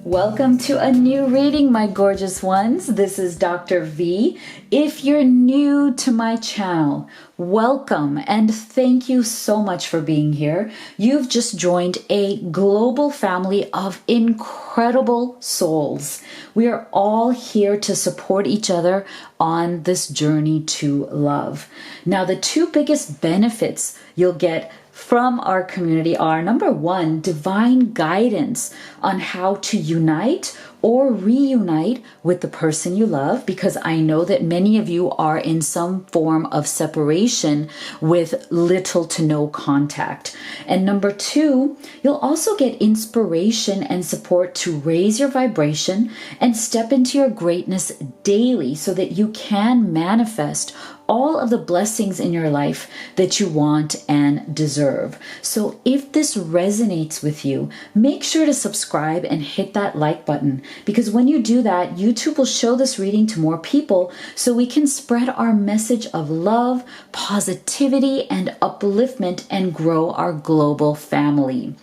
Welcome to a new reading, my gorgeous ones. This is Dr. V. If you're new to my channel, welcome and thank you so much for being here. You've just joined a global family of incredible souls. We are all here to support each other on this journey to love. Now, the two biggest benefits you'll get from our community are, number one, divine guidance on how to unite or reunite with the person you love, because I know that many of you are in some form of separation with little to no contact. And number two, you'll also get inspiration and support to raise your vibration and step into your greatness daily so that you can manifest all of the blessings in your life that you want and deserve. So if this resonates with you, make sure to subscribe and hit that like button, because when you do that, YouTube will show this reading to more people so we can spread our message of love, positivity, and upliftment and grow our global family.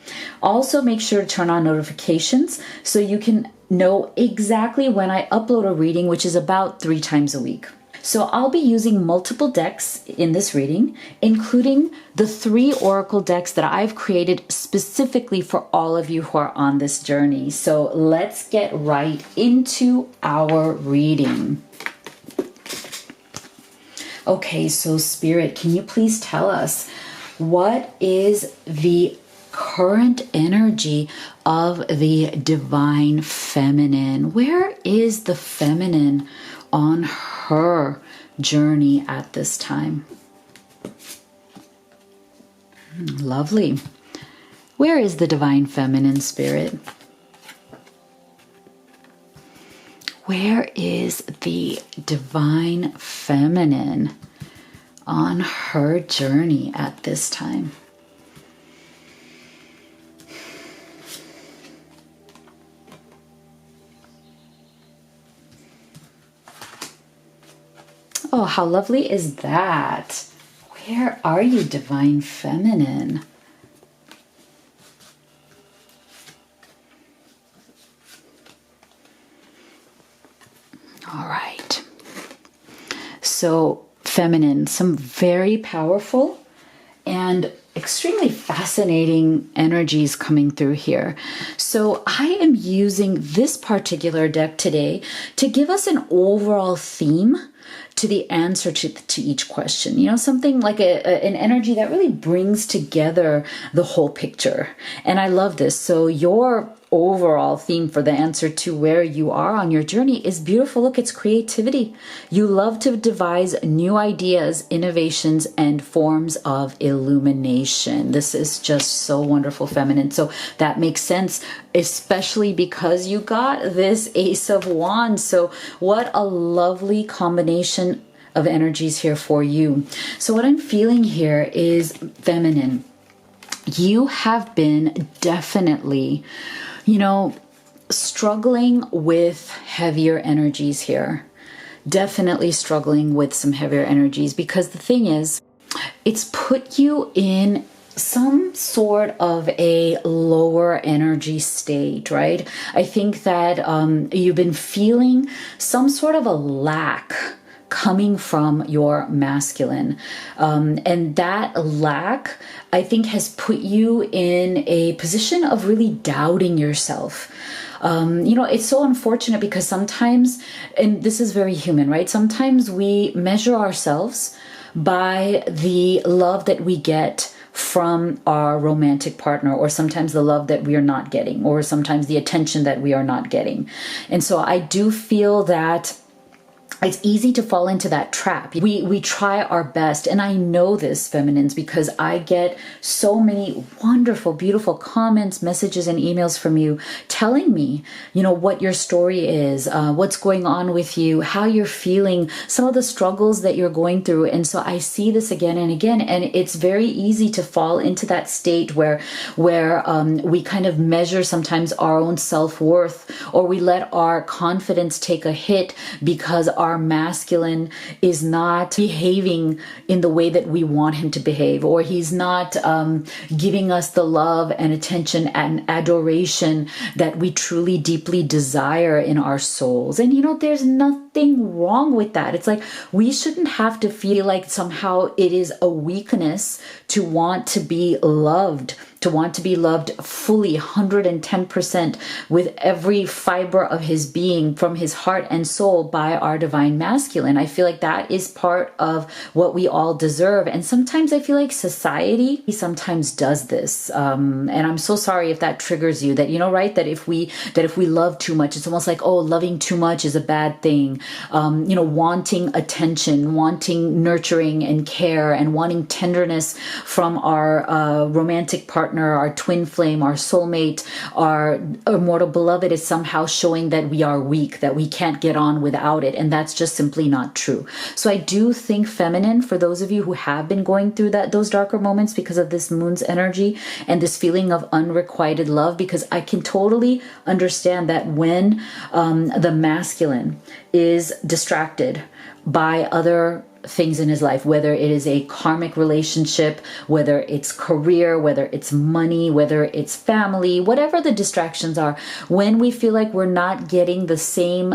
Also, make sure to turn on notifications so you can know exactly when I upload a reading, which is about 3 times a week. So I'll be using multiple decks in this reading, including the 3 oracle decks that I've created specifically for all of you who are on this journey. So let's get right into our reading. Okay, so Spirit, can you please tell us what is the current energy of the divine feminine? Where is the feminine on her journey at this time? Lovely. Where is the divine feminine, Spirit? Where is the divine feminine on her journey at this time? Oh, how lovely is that? Where are you, divine feminine? All right. So, feminine, some very powerful and extremely fascinating energies coming through here. So I am using this particular deck today to give us an overall theme to the answer to each question. You know, something like an energy that really brings together the whole picture. And I love this. So your overall theme for the answer to where you are on your journey is beautiful. Look, it's creativity. You love to devise new ideas, innovations, and forms of illumination. This is just so wonderful, feminine. So that makes sense, especially because you got this Ace of Wands. So what a lovely combination of energies here for you. So what I'm feeling here is feminine. You have been definitely, struggling with heavier energies here. Definitely struggling with some heavier energies, because the thing is, it's put you in some sort of a lower energy state, right? I think that you've been feeling some sort of a lack coming from your masculine. And that lack, I think, has put you in a position of really doubting yourself. It's so unfortunate because sometimes, and this is very human, right? Sometimes we measure ourselves by the love that we get from our romantic partner, or sometimes the love that we are not getting, or sometimes the attention that we are not getting. And so I do feel that it's easy to fall into that trap. We try our best. And I know this, feminines, because I get so many wonderful, beautiful comments, messages, and emails from you telling me, what your story is, what's going on with you, how you're feeling, some of the struggles that you're going through. And so I see this again and again. And it's very easy to fall into that state where we kind of measure sometimes our own self-worth, or we let our confidence take a hit because our our masculine is not behaving in the way that we want him to behave, or he's not giving us the love and attention and adoration that we truly deeply desire in our souls. And there's nothing wrong with that. It's like we shouldn't have to feel like somehow it is a weakness to want to be loved, fully 110% with every fiber of his being, from his heart and soul, by our divine masculine. I feel like that is part of what we all deserve. And sometimes I feel like society sometimes does this. And I'm so sorry if that triggers you, that, right, that if we love too much, it's almost like, oh, loving too much is a bad thing. Wanting attention, wanting nurturing and care, and wanting tenderness from our romantic partner, our twin flame, our soulmate, our immortal beloved, is somehow showing that we are weak, that we can't get on without it. And that's just simply not true. So I do think feminine, for those of you who have been going through those darker moments because of this moon's energy and this feeling of unrequited love, because I can totally understand that when the masculine is distracted by other things in his life, whether it is a karmic relationship, whether it's career, whether it's money, whether it's family, whatever the distractions are, when we feel like we're not getting the same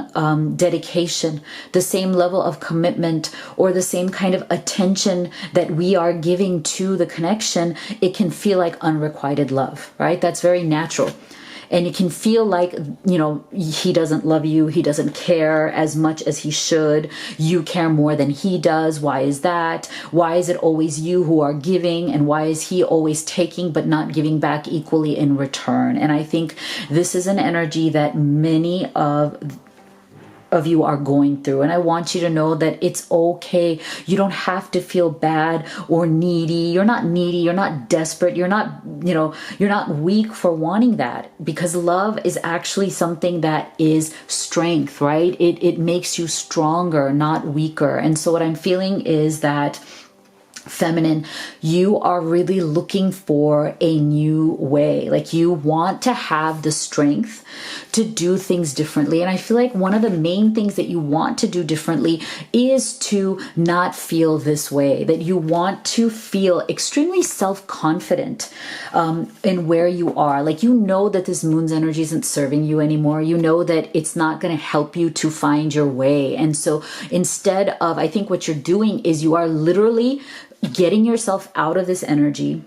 dedication, the same level of commitment, or the same kind of attention that we are giving to the connection, it can feel like unrequited love, right? That's very natural. And it can feel like, he doesn't love you. He doesn't care as much as he should. You care more than he does. Why is that? Why is it always you who are giving? And why is he always taking but not giving back equally in return? And I think this is an energy that many of you are going through. And I want you to know that it's okay. You don't have to feel bad or needy. You're not needy. You're not desperate. You're not, you're not weak for wanting that, because love is actually something that is strength, right? It makes you stronger, not weaker. And so what I'm feeling is that, feminine, you are really looking for a new way. Like, you want to have the strength to do things differently. And I feel like one of the main things that you want to do differently is to not feel this way, that you want to feel extremely self-confident in where you are. Like, that this moon's energy isn't serving you anymore. That it's not going to help you to find your way. And so instead of, I think what you're doing is you are literally getting yourself out of this energy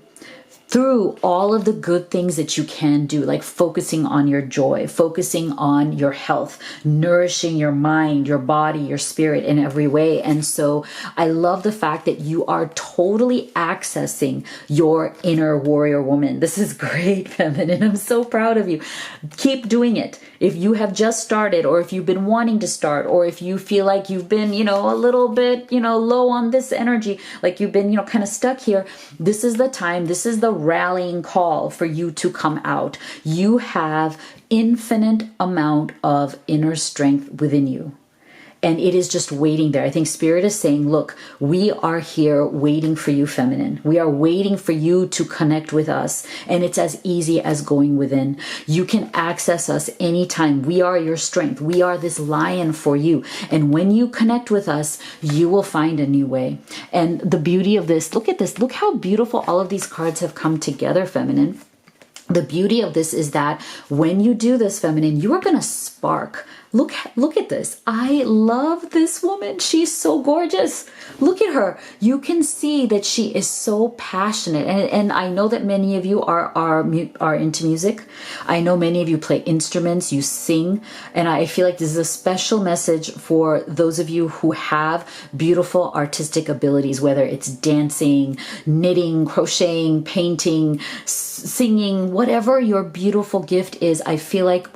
through all of the good things that you can do, like focusing on your joy, focusing on your health, nourishing your mind, your body, your spirit in every way. And so I love the fact that you are totally accessing your inner warrior woman. This is great, feminine. I'm so proud of you. Keep doing it. If you have just started, or if you've been wanting to start, or if you feel like you've been, a little bit, low on this energy, like you've been, kind of stuck here, this is the time, this is the rallying call for you to come out. You have infinite amount of inner strength within you. And it is just waiting there. I think Spirit is saying, look, we are here waiting for you, feminine. We are waiting for you to connect with us. And it's as easy as going within. You can access us anytime. We are your strength. We are this lion for you. And when you connect with us, you will find a new way. And the beauty of this, look at this. Look how beautiful all of these cards have come together, feminine. The beauty of this is that when you do this, feminine, you are going to spark. Look at this. I love this woman. She's so gorgeous. Look at her. You can see that she is so passionate. And I know that many of you are into music. I know many of you play instruments, you sing. And I feel like this is a special message for those of you who have beautiful artistic abilities, whether it's dancing, knitting, crocheting, painting, singing, whatever your beautiful gift is. I feel like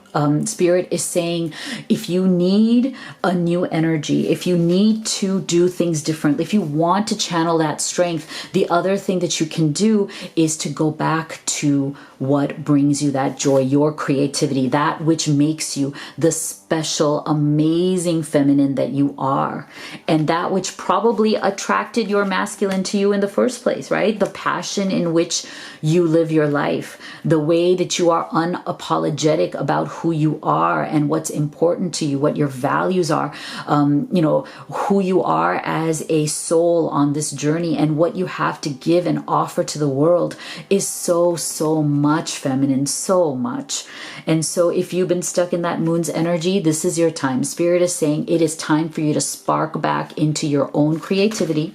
Spirit is saying, if you need a new energy, if you need to do things differently, if you want to channel that strength, the other thing that you can do is to go back to what brings you that joy, your creativity, that which makes you the special, amazing feminine that you are, and that which probably attracted your masculine to you in the first place, right? The passion in which you live your life, the way that you are unapologetic about who you are and what's important to you, what your values are, who you are as a soul on this journey, and what you have to give and offer to the world is so, so much feminine, so much. And so if you've been stuck in that moon's energy, this is your time. Spirit is saying it is time for you to spark back into your own creativity.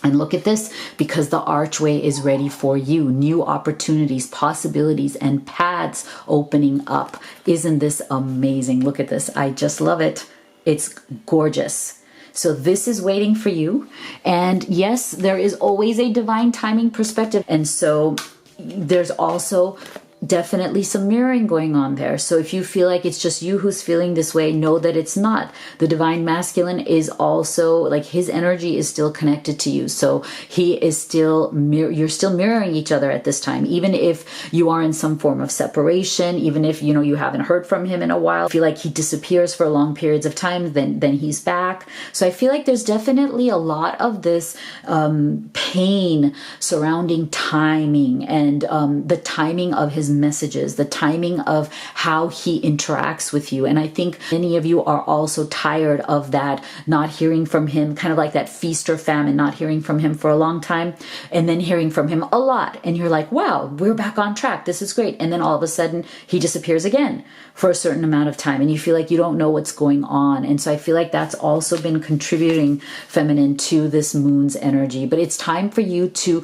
And look at this, because the archway is ready for you. New opportunities, possibilities, and paths opening up. Isn't this amazing? Look at this. I just love it. It's gorgeous. So this is waiting for you. And yes, there is always a divine timing perspective. And so there's also definitely some mirroring going on there. So if you feel like it's just you who's feeling this way, know that it's not. The divine masculine is also, like, his energy is still connected to you. So he is still, you're still mirroring each other at this time. Even if you are in some form of separation, even if, you haven't heard from him in a while, feel like he disappears for long periods of time, then he's back. So I feel like there's definitely a lot of this pain surrounding timing and the timing of his messages, the timing of how he interacts with you. And I think many of you are also tired of that, not hearing from him, kind of like that feast or famine, not hearing from him for a long time and then hearing from him a lot. And you're like, wow, we're back on track. This is great. And then all of a sudden he disappears again for a certain amount of time. And you feel like you don't know what's going on. And so I feel like that's also been contributing, feminine, to this moon's energy. But it's time for you to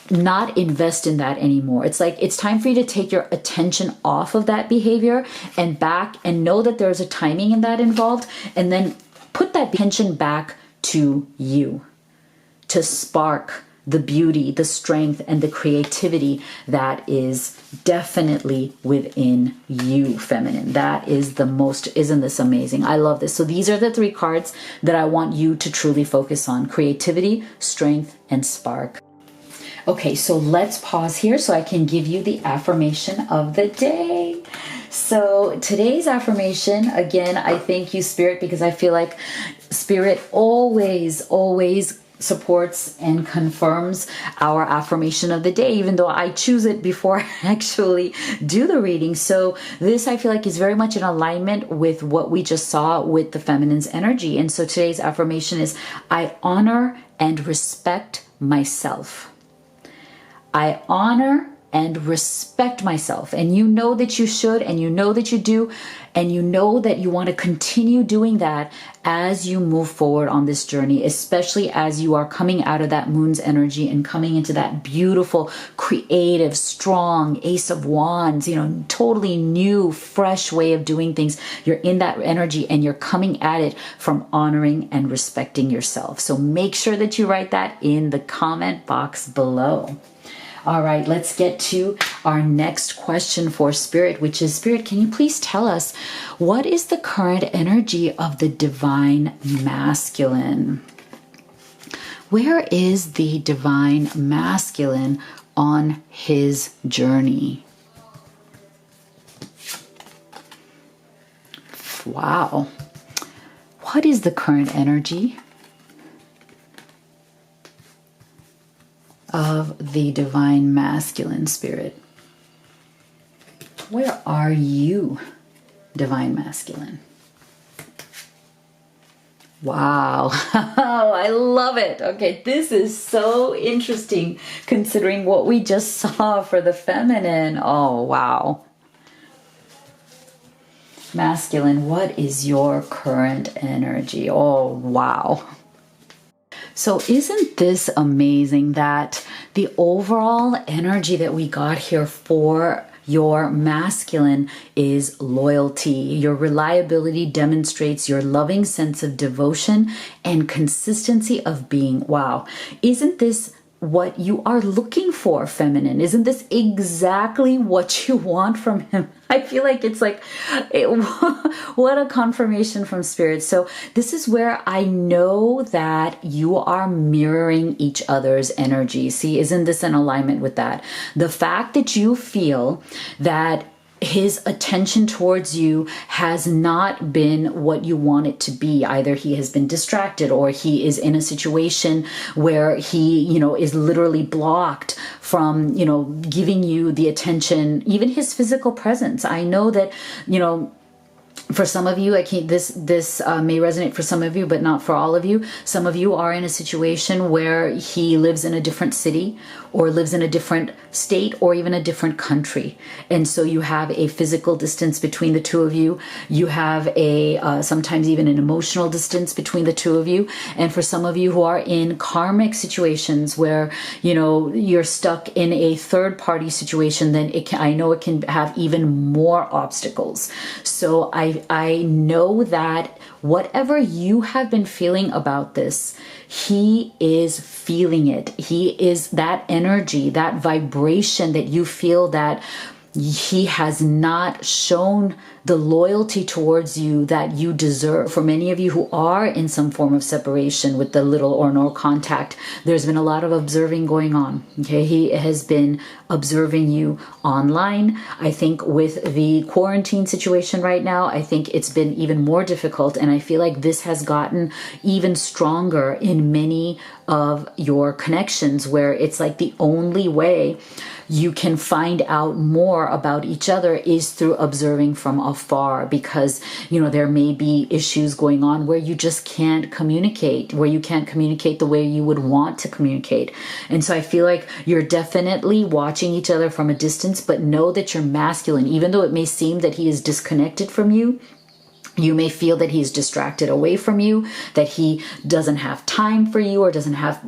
not invest in that anymore. It's like, it's time for you to take your attention off of that behavior and back, and know that there's a timing in that involved, and then put that attention back to you, to spark the beauty, the strength, and the creativity that is definitely within you, feminine. That is the most, isn't this amazing? I love this. So these are the 3 cards that I want you to truly focus on: creativity, strength, and spark. Okay, so let's pause here so I can give you the affirmation of the day. So today's affirmation, again, I thank you, Spirit, because I feel like Spirit always supports and confirms our affirmation of the day, even though I choose it before I actually do the reading. So this, I feel like, is very much in alignment with what we just saw with the feminine's energy. And so today's affirmation is, I honor and respect myself. I honor and respect myself. And you know that you should, and you know that you do, and you know that you want to continue doing that as you move forward on this journey, especially as you are coming out of that moon's energy and coming into that beautiful, creative, strong Ace of Wands, totally new, fresh way of doing things. You're in that energy and you're coming at it from honoring and respecting yourself. So make sure that you write that in the comment box below. All right, let's get to our next question for Spirit, which is, Spirit, can you please tell us, what is the current energy of the divine masculine? Where is the divine masculine on his journey? Wow. What is the current energy of the divine masculine, Spirit? Where are you, divine masculine? Wow. I love it. Okay, this is so interesting considering what we just saw for the feminine. Oh, wow. Masculine, what is your current energy? Oh, wow. So isn't this amazing that the overall energy that we got here for your masculine is loyalty. Your reliability demonstrates your loving sense of devotion and consistency of being. Wow. Isn't this what you are looking for, feminine? Isn't this exactly what you want from him? I feel like it's like, what a confirmation from spirit. So this is where I know that you are mirroring each other's energy. See, isn't this in alignment with that? The fact that you feel that his attention towards you has not been what you want it to be. Either he has been distracted, or he is in a situation where he, is literally blocked from, giving you the attention, even his physical presence. I know that, for some of you, this may resonate for some of you, but not for all of you. Some of you are in a situation where he lives in a different city, or lives in a different state, or even a different country. And so you have a physical distance between the two of you. You have sometimes even an emotional distance between the two of you. And for some of you who are in karmic situations where, you're stuck in a third party situation, then I know it can have even more obstacles. So I know that whatever you have been feeling about this, he is feeling it. He is that energy, that vibration that you feel that he has not shown the loyalty towards you that you deserve. For many of you who are in some form of separation with the little or no contact, there's been a lot of observing going on. Okay, he has been observing you online. I think with the quarantine situation right now, I think it's been even more difficult, and I feel like this has gotten even stronger in many of your connections, where it's like the only way you can find out more about each other is through observing from afar, because there may be issues going on where you just can't communicate, where you can't communicate the way you would want to communicate. And so I feel like you're definitely watching each other from a distance, but know that you're masculine. Even though it may seem that he is disconnected from you, you may feel that he's distracted away from you, that he doesn't have time for you, or doesn't have,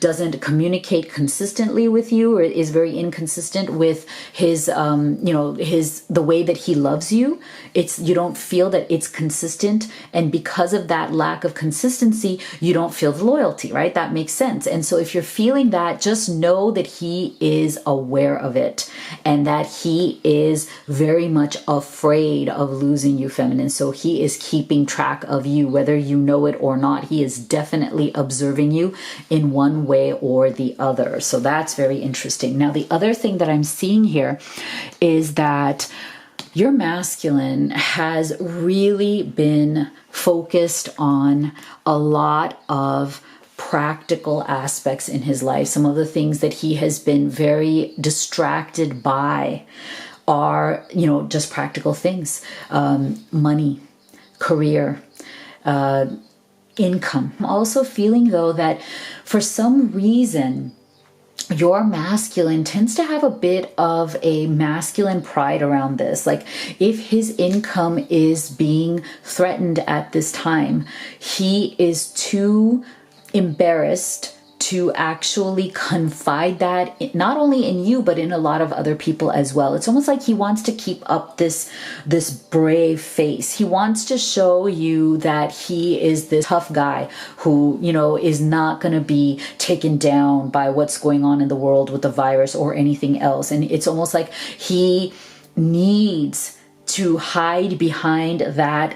doesn't communicate consistently with you, or is very inconsistent with his, the way that he loves you. You don't feel that it's consistent. And because of that lack of consistency, you don't feel the loyalty, right? That makes sense. And so if you're feeling that, just know that he is aware of it, and that he is very much afraid of losing you, feminine. So he is keeping track of you, whether you know it or not. He is definitely observing you in one way or the other. So that's very interesting. Now, the other thing that I'm seeing here is that your masculine has really been focused on a lot of practical aspects in his life. Some of the things that he has been very distracted by are, just practical things, money, career, income. I'm also feeling, though, that for some reason, your masculine tends to have a bit of a masculine pride around this. Like, if his income is being threatened at this time, he is too embarrassed to actually confide that not only in you, but in a lot of other people as well. It's almost like he wants to keep up this brave face. He wants to show you that he is this tough guy who, is not going to be taken down by what's going on in the world with the virus or anything else. And it's almost like he needs to hide behind that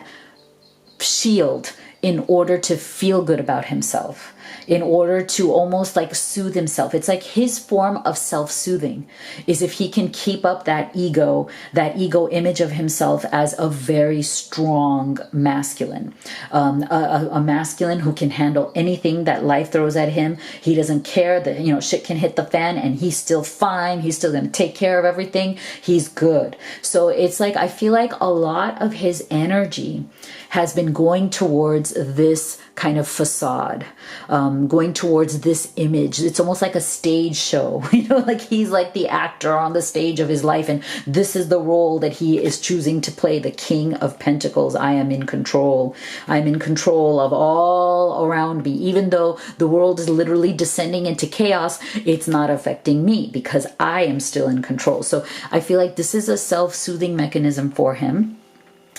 shield in order to feel good about himself, in order to almost like soothe himself. It's like his form of self-soothing is if he can keep up that ego image of himself as a very strong masculine, a masculine who can handle anything that life throws at him. He doesn't care that, shit can hit the fan and he's still fine. He's still going to take care of everything. He's good. So it's like, I feel like a lot of his energy has been going towards this kind of facade, going towards this image. It's almost like a stage show, like he's like the actor on the stage of his life, and this is the role that he is choosing to play, the King of Pentacles. I am in control. I'm in control of all around me. Even though the world is literally descending into chaos, it's not affecting me because I am still in control. So I feel like this is a self-soothing mechanism for him.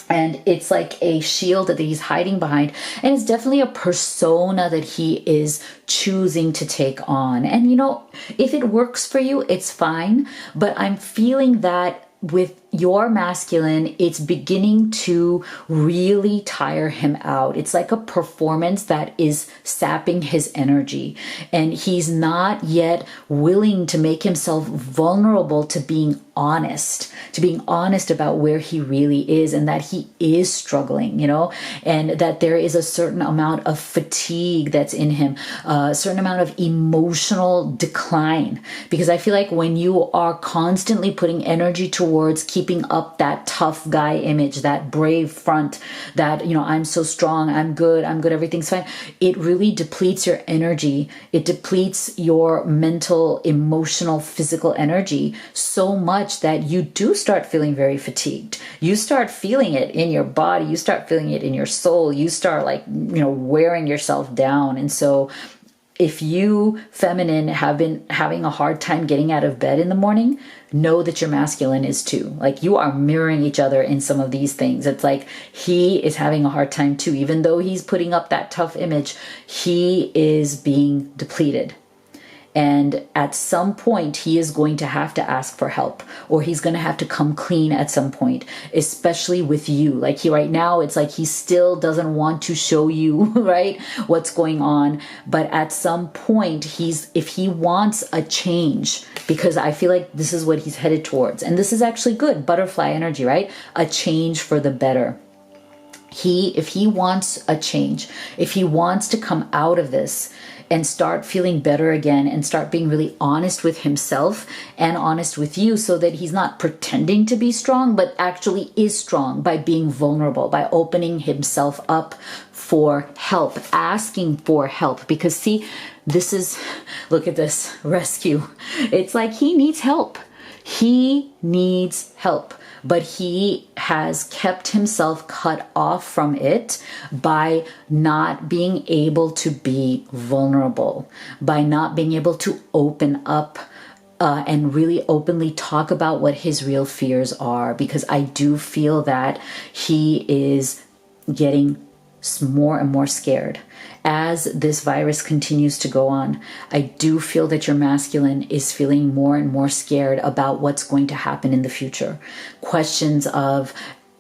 And it's like a shield that he's hiding behind. And it's definitely a persona that he is choosing to take on. And, you know, if it works for you, it's fine. But I'm feeling that with your masculine, it's beginning to really tire him out. It's like a performance that is sapping his energy, and he's not yet willing to make himself vulnerable to being honest about where he really is, and that he is struggling, you know, and that there is a certain amount of fatigue that's in him, a certain amount of emotional decline. Because I feel like when you are constantly putting energy towards keeping up that tough guy image, that brave front, that, you know, I'm so strong, I'm good, everything's fine, it really depletes your energy. It depletes your mental, emotional, physical energy so much that you do start feeling very fatigued. You start feeling it in your body. You start feeling it in your soul. You start, like, you know, wearing yourself down. And so if you, feminine, have been having a hard time getting out of bed in the morning, know that your masculine is too. Like, you are mirroring each other in some of these things. It's like he is having a hard time too. Even though he's putting up that tough image, he is being depleted. And at some point, he is going to have to ask for help, or he's going to have to come clean at some point, especially with you. Like, right now, it's like he still doesn't want to show you, right, what's going on. But at some point, if he wants a change, because I feel like this is what he's headed towards. And this is actually good, butterfly energy, right? A change for the better. If he wants a change, if he wants to come out of this and start feeling better again and start being really honest with himself and honest with you, so that he's not pretending to be strong, but actually is strong by being vulnerable, by opening himself up for help, asking for help. Because see, look at this rescue. It's like he needs help. He needs help. But he has kept himself cut off from it by not being able to be vulnerable, by not being able to open up and really openly talk about what his real fears are. Because I do feel that he is getting more and more scared. As this virus continues to go on, I do feel that your masculine is feeling more and more scared about what's going to happen in the future. Questions of,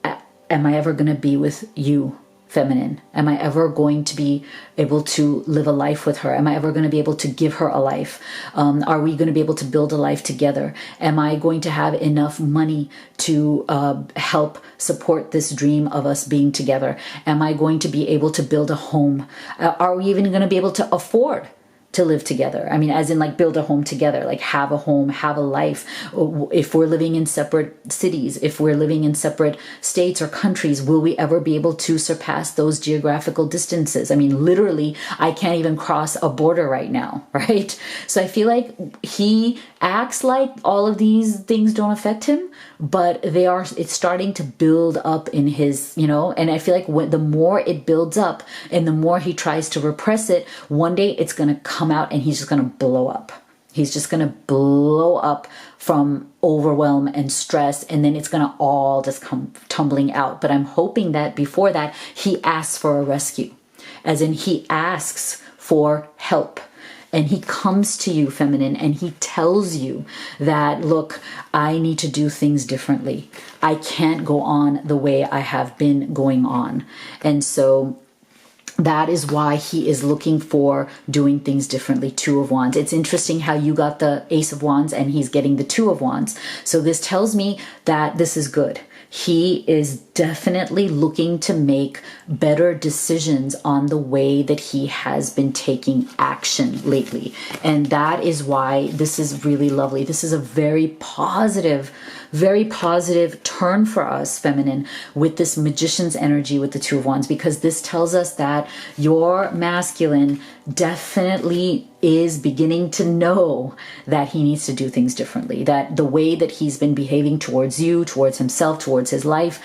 am I ever going to be with you, feminine? Am I ever going to be able to live a life with her? Am I ever going to be able to give her a life? Are we going to be able to build a life together? Am I going to have enough money to help support this dream of us being together? Am I going to be able to build a home? Are we even going to be able to afford to live together? I mean, as in, like, build a home together, like have a home, have a life. If we're living in separate cities, if we're living in separate states or countries, will we ever be able to surpass those geographical distances? I mean, literally, I can't even cross a border right now, right? So I feel like he acts like all of these things don't affect him, but it's starting to build up in his, you know, and I feel like the more it builds up and the more he tries to repress it, one day it's going to come out and he's just going to blow up. He's just going to blow up from overwhelm and stress, and then it's going to all just come tumbling out. But I'm hoping that before that, he asks for a rescue, as in he asks for help. And he comes to you, feminine, and he tells you that, look, I need to do things differently. I can't go on the way I have been going on. And so that is why he is looking for doing things differently. Two of Wands. It's interesting how you got the Ace of Wands and he's getting the Two of Wands. So this tells me that this is good. He is definitely looking to make better decisions on the way that he has been taking action lately. And that is why this is really lovely. This is a very positive turn for us, feminine, with this Magician's energy with the Two of Wands, because this tells us that your masculine definitely is beginning to know that he needs to do things differently, that the way that he's been behaving towards you, towards himself, towards his life,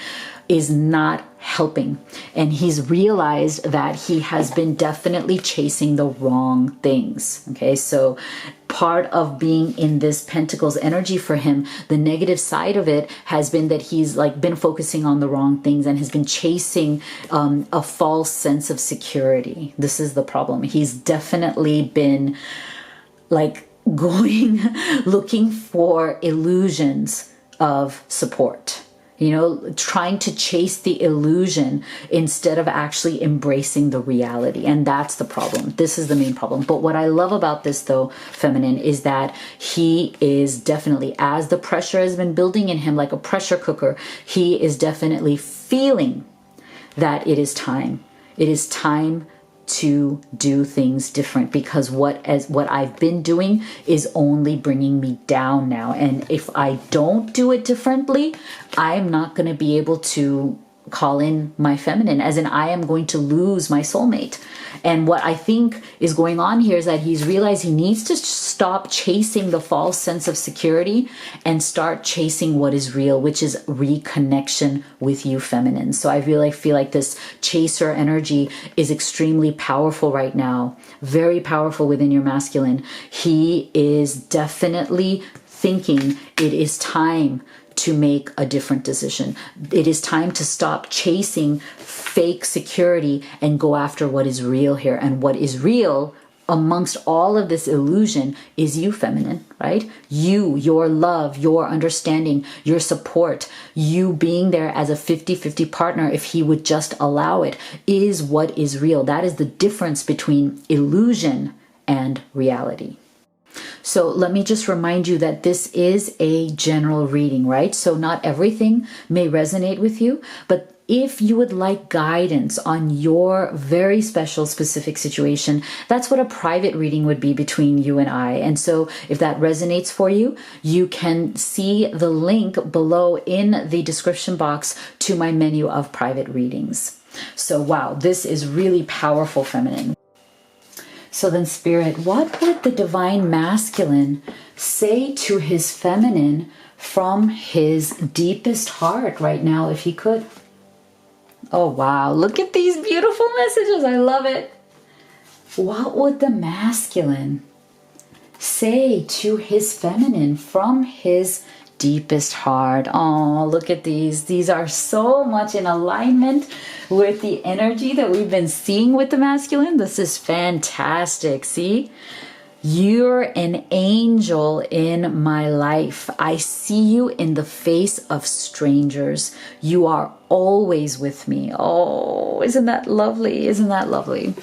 is not helping. And he's realized that he has been definitely chasing the wrong things. Okay, so part of being in this Pentacles energy for him, the negative side of it has been that he's like been focusing on the wrong things and has been chasing a false sense of security. This is the problem. He's definitely been like looking for illusions of support. You know, trying to chase the illusion instead of actually embracing the reality. And that's the problem. This is the main problem. But what I love about this, though, feminine, is that he is definitely, as the pressure has been building in him like a pressure cooker, he is definitely feeling that it is time. It is time to do things different, because what I've been doing is only bringing me down now. And if I don't do it differently, I'm not going to be able to call in my feminine, as in I am going to lose my soulmate. And what I think is going on here is that he's realized he needs to stop chasing the false sense of security and start chasing what is real, which is reconnection with you, feminine. So I really feel like this chaser energy is extremely powerful right now, very powerful within your masculine. He is definitely thinking it is time to make a different decision. It is time to stop chasing fake security and go after what is real here. And what is real amongst all of this illusion is you, feminine, right? You, your love, your understanding, your support, you being there as a 50-50 partner, if he would just allow it, is what is real. That is the difference between illusion and reality. So let me just remind you that this is a general reading, right? So not everything may resonate with you, but if you would like guidance on your very special specific situation, that's what a private reading would be between you and I. And so if that resonates for you, you can see the link below in the description box to my menu of private readings. So wow, this is really powerful, feminine. So then, Spirit, what would the divine masculine say to his feminine from his deepest heart right now, if he could? Oh, wow. Look at these beautiful messages. I love it. What would the masculine say to his feminine from his deepest heart? Oh, look at these. These are so much in alignment with the energy that we've been seeing with the masculine. This is fantastic. See? You're an angel in my life. I see you in the face of strangers. You are always with me. Oh, isn't that lovely? Isn't that lovely?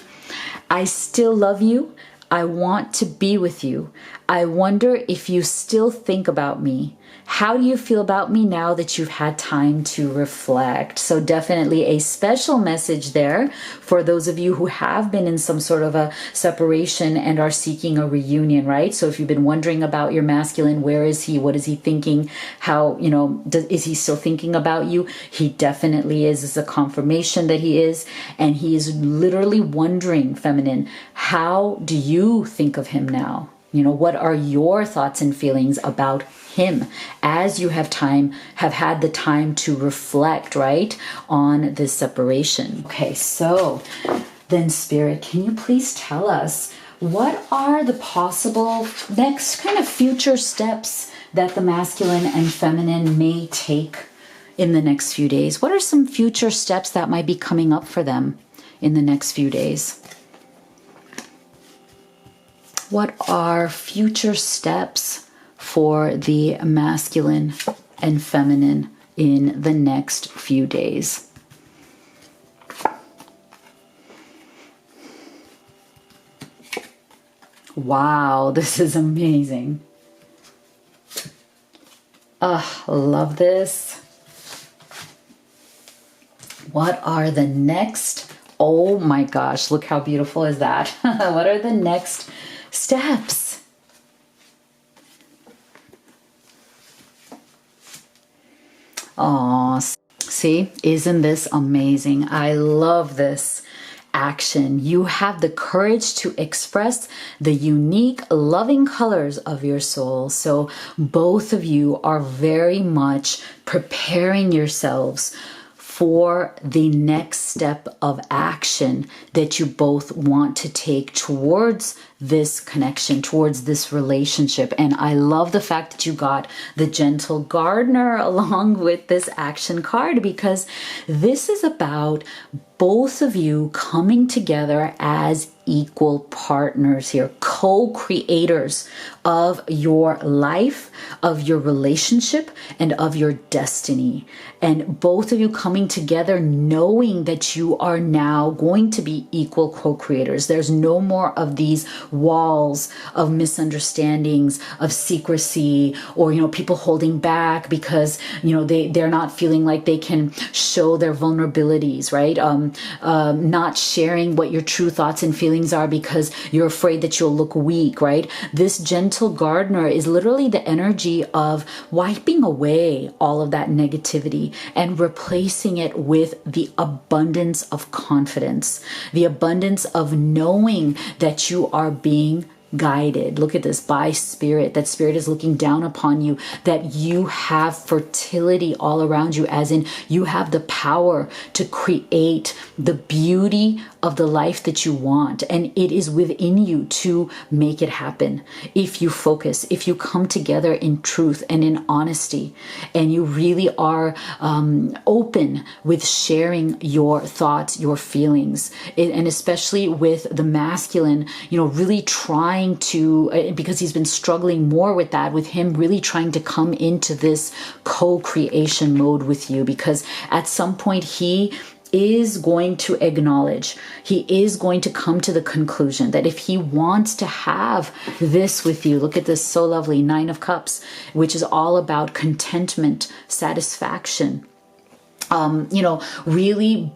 I still love you. I want to be with you. I wonder if you still think about me. How do you feel about me now that you've had time to reflect? So definitely a special message there for those of you who have been in some sort of a separation and are seeking a reunion, right? So if you've been wondering about your masculine, where is he? What is he thinking? How, is he still thinking about you? He definitely is. It's a confirmation that he is. And he is literally wondering, feminine, how do you think of him now? What are your thoughts and feelings about him as you have had the time to reflect, right, on this separation? Okay, so then, Spirit, can you please tell us what are the possible next kind of future steps that the masculine and feminine may take in the next few days? What are some future steps that might be coming up for them in the next few days? What are future steps for the masculine and feminine in the next few days? Wow, this is amazing. Love this. What are the next? Oh my gosh, look how beautiful is that? What are the next steps? Oh, see, isn't this amazing? I love this action. You have the courage to express the unique, loving colors of your soul. So both of you are very much preparing yourselves for the next step of action that you both want to take towards this connection, towards this relationship. And I love the fact that you got the gentle gardener along with this action card, because this is about both of you coming together as equal partners here, co-creators of your life, of your relationship, and of your destiny. And both of you coming together knowing that you are now going to be equal co-creators. There's no more of these walls of misunderstandings, of secrecy, or, people holding back because, they're not feeling like they can show their vulnerabilities, right? Not sharing what your true thoughts and feelings are because you're afraid that you'll look weak, right? This gentle gardener is literally the energy of wiping away all of that negativity and replacing it with the abundance of confidence, the abundance of knowing that you are being guided. Look at this, by spirit. That spirit is looking down upon you, that you have fertility all around you, as in you have the power to create the beauty of the life that you want. And it is within you to make it happen. If you focus, if you come together in truth and in honesty, and you really are open with sharing your thoughts, your feelings, and especially with the masculine, really trying to, because he's been struggling more with that, with him really trying to come into this co-creation mode with you, because at some point he is going to acknowledge, he is going to come to the conclusion that if he wants to have this with you, look at this, so lovely, 9 of Cups, which is all about contentment, satisfaction, really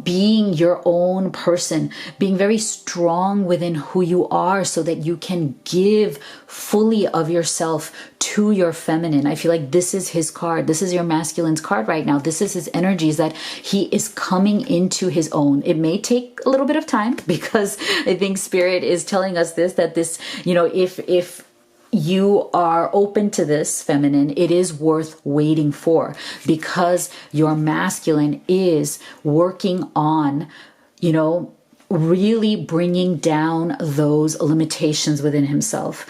being your own person, being very strong within who you are so that you can give fully of yourself to your feminine. I feel like this is his card. This is your masculine's card right now. This is his energies, that he is coming into his own. It may take a little bit of time, because I think spirit is telling us this, that this, if you are open to this feminine, it is worth waiting for, because your masculine is working on, really bringing down those limitations within himself,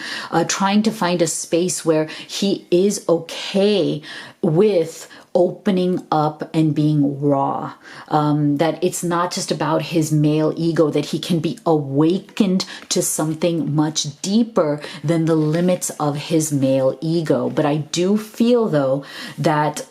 trying to find a space where he is okay with opening up and being raw, that it's not just about his male ego, that he can be awakened to something much deeper than the limits of his male ego. But I do feel, though, that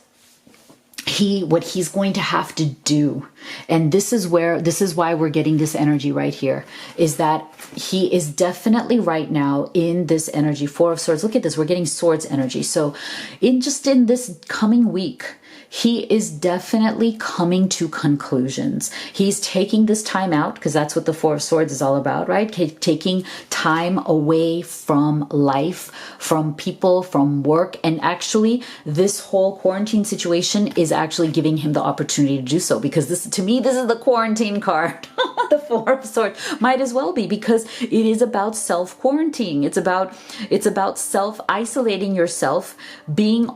what he's going to have to do, and this is why we're getting this energy right here, is that he is definitely right now in this energy, 4 of Swords. Look at this, we're getting Swords energy. So in this coming week, he is definitely coming to conclusions. He's taking this time out, because that's what the 4 of Swords is all about, right? Taking time away from life, from people, from work. And actually, this whole quarantine situation is actually giving him the opportunity to do so, because this, to me, this is the quarantine card. The 4 of Swords might as well be, because it is about self-quarantining. It's about self-isolating yourself, being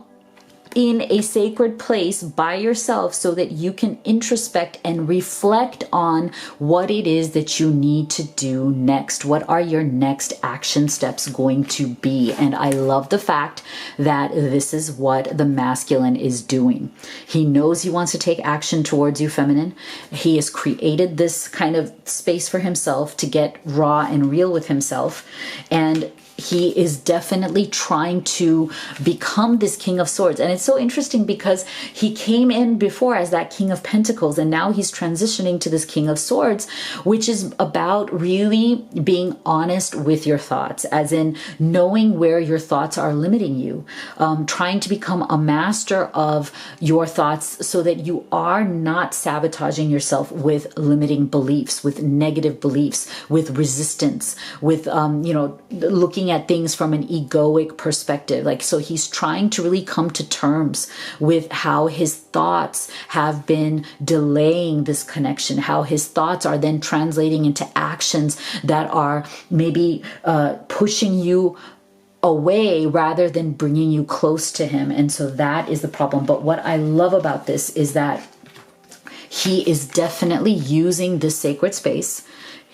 in a sacred place by yourself so that you can introspect and reflect on what it is that you need to do next. What are your next action steps going to be? And I love the fact that this is what the masculine is doing. He knows he wants to take action towards you, feminine. He has created this kind of space for himself to get raw and real with himself. And he is definitely trying to become this King of Swords. And it's so interesting, because he came in before as that King of Pentacles, and now he's transitioning to this King of Swords, which is about really being honest with your thoughts, as in knowing where your thoughts are limiting you, trying to become a master of your thoughts so that you are not sabotaging yourself with limiting beliefs, with negative beliefs, with resistance, with, looking at things from an egoic perspective. So he's trying to really come to terms with how his thoughts have been delaying this connection, how his thoughts are then translating into actions that are maybe pushing you away rather than bringing you close to him. And so that is the problem. But what I love about this is that he is definitely using this sacred space,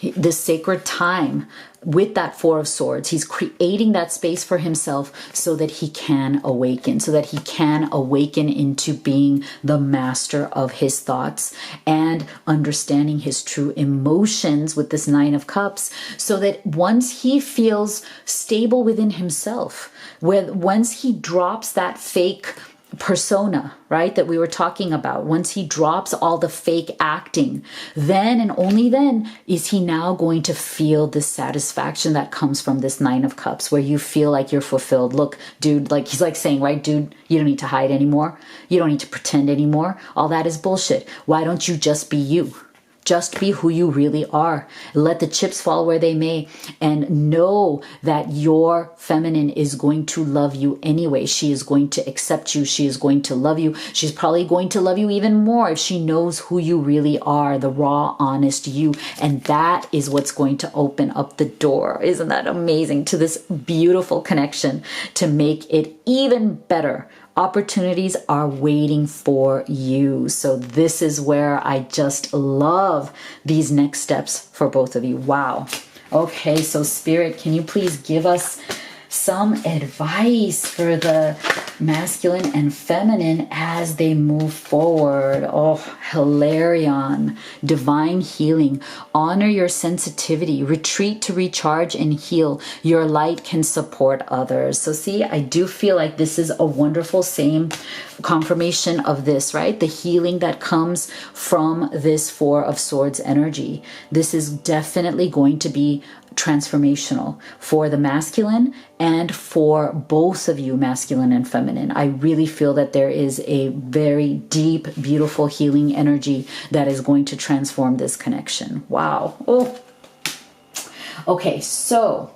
this sacred time with that Four of Swords. He's creating that space for himself so that he can awaken, so that he can awaken into being the master of his thoughts and understanding his true emotions with this Nine of Cups, so that once he feels stable within himself, once he drops that fake persona, right, that we were talking about, once he drops all the fake acting, then and only then is he now going to feel the satisfaction that comes from this Nine of Cups, where you feel like you're fulfilled. Look, dude, like he's like saying, right, dude, you don't need to hide anymore. You don't need to pretend anymore. All that is bullshit. Why don't you just be you? Just be who you really are. Let the chips fall where they may, and know that your feminine is going to love you anyway. She is going to accept you. She is going to love you. She's probably going to love you even more if she knows who you really are, the raw, honest you. And that is what's going to open up the door. Isn't that amazing? To this beautiful connection to make it even better. Opportunities are waiting for you. So this is where I just love these next steps for both of you. Wow. Okay, so Spirit, can you please give us some advice for the masculine and feminine as they move forward? Oh, Hilarion, divine healing, honor your sensitivity, retreat to recharge and heal. Your light can support others. So see, I do feel like this is a wonderful same confirmation of this, right? The healing that comes from this Four of Swords energy. This is definitely going to be transformational for the masculine and for both of you, masculine and feminine. I really feel that there is a very deep, beautiful healing energy that is going to transform this connection. Wow. Oh. Okay, so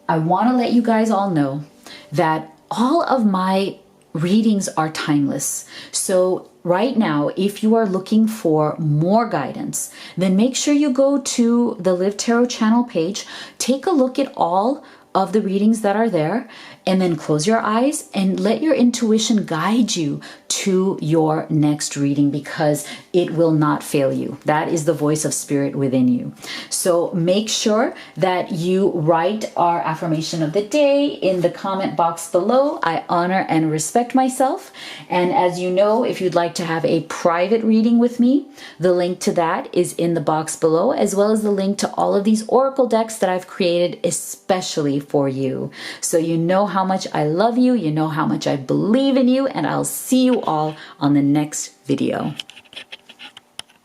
I want to let you guys all know that all of my readings are timeless. So right now, if you are looking for more guidance, then make sure you go to the Live Tarot channel page, take a look at all of the readings that are there, and then close your eyes and let your intuition guide you to your next reading, because it will not fail you. That is the voice of spirit within you. So make sure that you write our affirmation of the day in the comment box below. I honor and respect myself. And as you know, if you'd like to have a private reading with me, the link to that is in the box below, as well as the link to all of these oracle decks that I've created especially for you. So you know how much I love you, you know how much I believe in you, and I'll see you all on the next video.